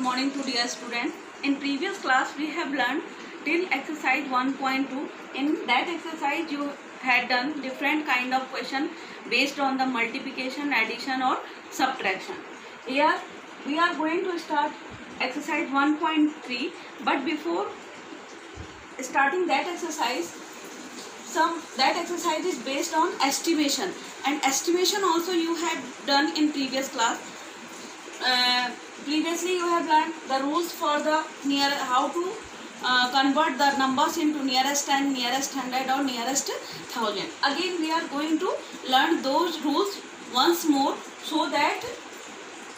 morning to dear students. In previous class we have learned till exercise 1.2. In that exercise you had done different kind of question based on the multiplication, addition or subtraction. Here we are going to start exercise 1.3, but before starting that exercise, that exercise is based on estimation, and estimation also you had done in previous class. Previously you have learned the rules for the how to convert the numbers into nearest 10, nearest 100 or nearest 1000. Again we are going to learn those rules once more so that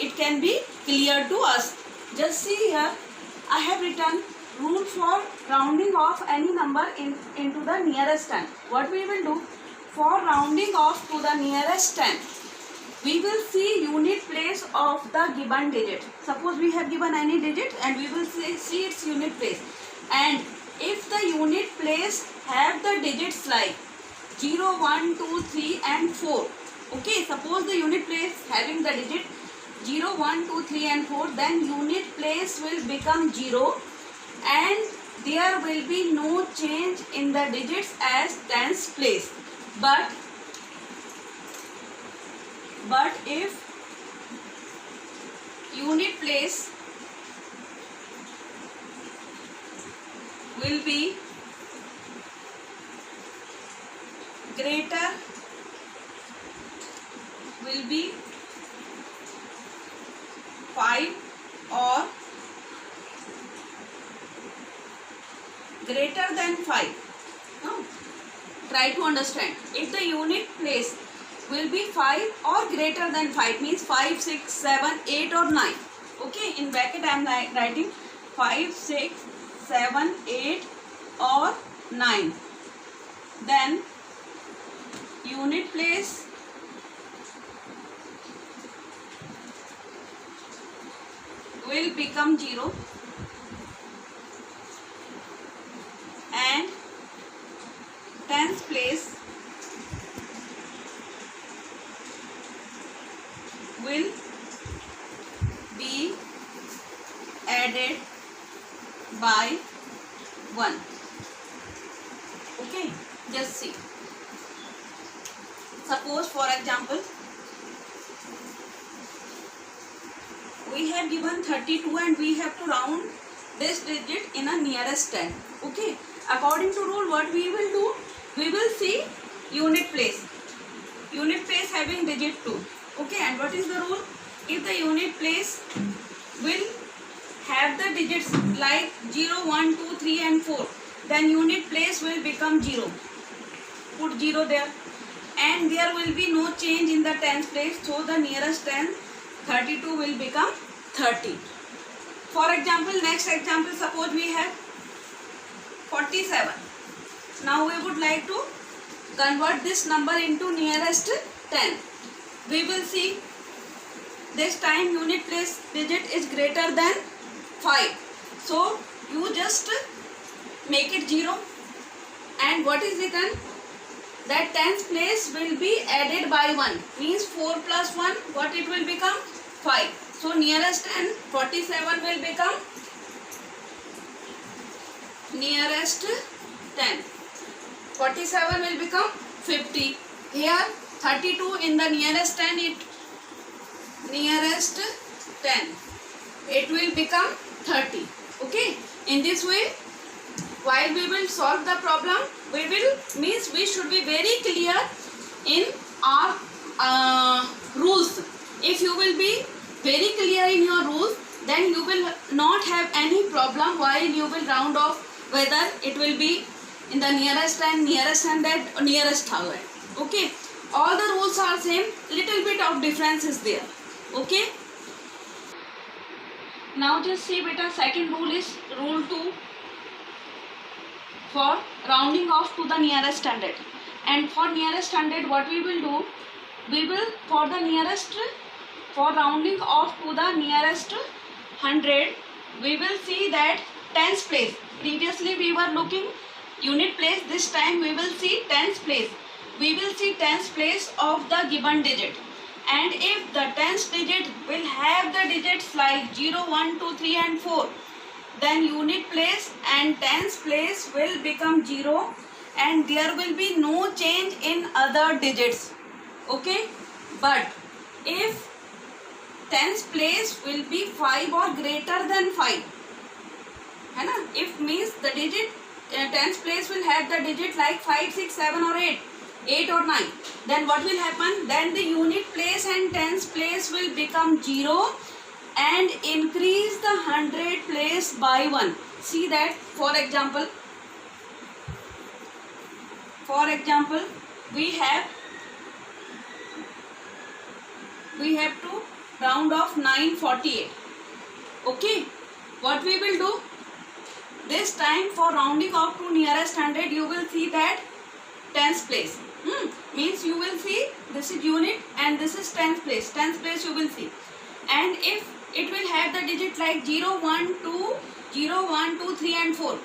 it can be clear to us. Just see here, I have written rule for rounding off any number into the nearest 10. What we will do for rounding off to the nearest 10, we will see unit place of the given digit. Suppose we have given any digit and we will see its unit place. And if the unit place have the digits like 0, 1, 2, 3 and 4. Okay, suppose the unit place having the digit 0, 1, 2, 3 and 4, then unit place will become 0 and there will be no change in the digits as tens place. But if unit place will be greater, will be 5 or greater than 5. No? Try to understand. If the unit place will be 5 or greater than 5, means 5, 6, 7, 8 or 9. Okay, in bracket I am writing 5, 6, 7, 8 or 9. Then unit place will become 0 and tens place will be added by 1. Okay, just see. Suppose for example we have given 32 and we have to round this digit in a nearest 10. Okay, according to rule what we will do, we will see unit place having digit 2. Okay, and what is the rule? If the unit place will have the digits like 0, 1, 2, 3 and 4, then unit place will become 0. Put 0 there. And there will be no change in the tens place. So the nearest 10, 32 will become 30. For example, next example, suppose we have 47. Now we would like to convert this number into nearest 10. We will see this time unit place digit is greater than 5. So you just make it 0. And what is written? That tens place will be added by 1. Means 4 plus 1, what it will become? 5. So nearest 10, 47 will become nearest 10. 47 will become 50. Here 32 in the nearest 10, nearest 10. It will become 30. Okay. In this way, while we will solve the problem, we should be very clear in our rules. If you will be very clear in your rules, then you will not have any problem while you will round off whether it will be in the nearest 10, nearest 100 or nearest 1000. Okay, all the rules are same, little bit of difference is there. Okay, now just see beta, second rule is rule 2 for rounding off to the nearest 100. And for nearest 100 what we will do, we will for rounding off to the nearest 100, we will see that tens place. Previously we were looking unit place, this time we will see tens place. We will see tens place of the given digit. and if the tens digit will have the digits like 0, 1, 2, 3 and 4, then unit place and tens place will become 0 and there will be no change in other digits. Okay, but if tens place will be 5 or greater than 5, है ना, if means the digit tens place will have the digit like 5, 6, 7 or 8 or 9, then what will happen? Then the unit place and tens place will become 0 and increase the 100 place by 1. See that, for example we have to round off 948. Okay, what we will do this time, for rounding off to nearest 100, you will see that tens place, means you will see this is unit and this is tens place you will see, and if it will have the digit like 0, 1, 2, 0, 1, 2, 3 and 4,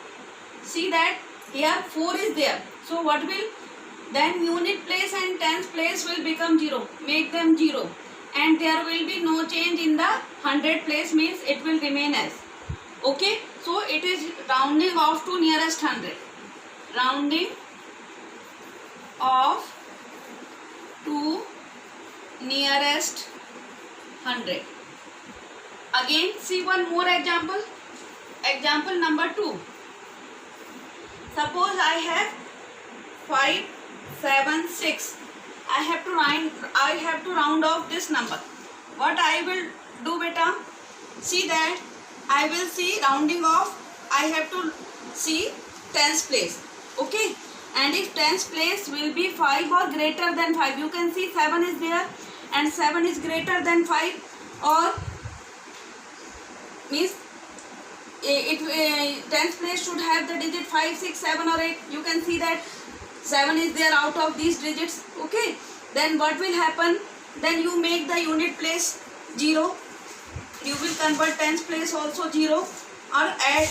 see that here 4 is there, so what will, then unit place and tens place will become 0, make them 0, and there will be no change in the 100 place, means it will remain as. Okay, so it is rounding off to nearest 100, rounding off to nearest 100. Again, see one more example. Example number 2. Suppose I have 5, 7, 6. I have to round off this number. What I will do, beta? See that I will see rounding off. I have to see tens place. Okay, and if tens place will be 5 or greater than 5, you can see 7 is there and 7 is greater than 5, or means tens place should have the digit 5, 6, 7 or 8. You can see that 7 is there out of these digits. Okay, then what will happen? Then you make the unit place 0. You will convert tens place also 0, or add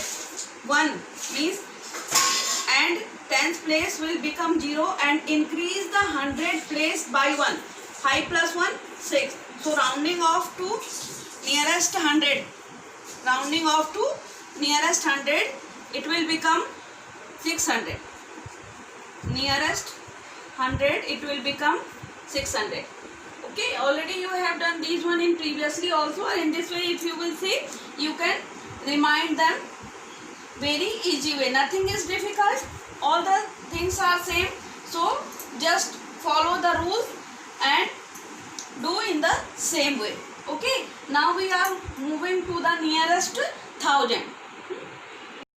1, means and tens place will become 0 and increase the 100 place by 1. 5 plus 1, 6. So rounding off to nearest 100. Rounding off to nearest 100, it will become 600. Nearest 100, it will become 600. Okay, already you have done these one in previously also, and in this way if you will see, you can remind them very easy way. Nothing is difficult, all the things are same, so just follow the rules and do in the same way. Okay, now we are moving to the nearest 1000.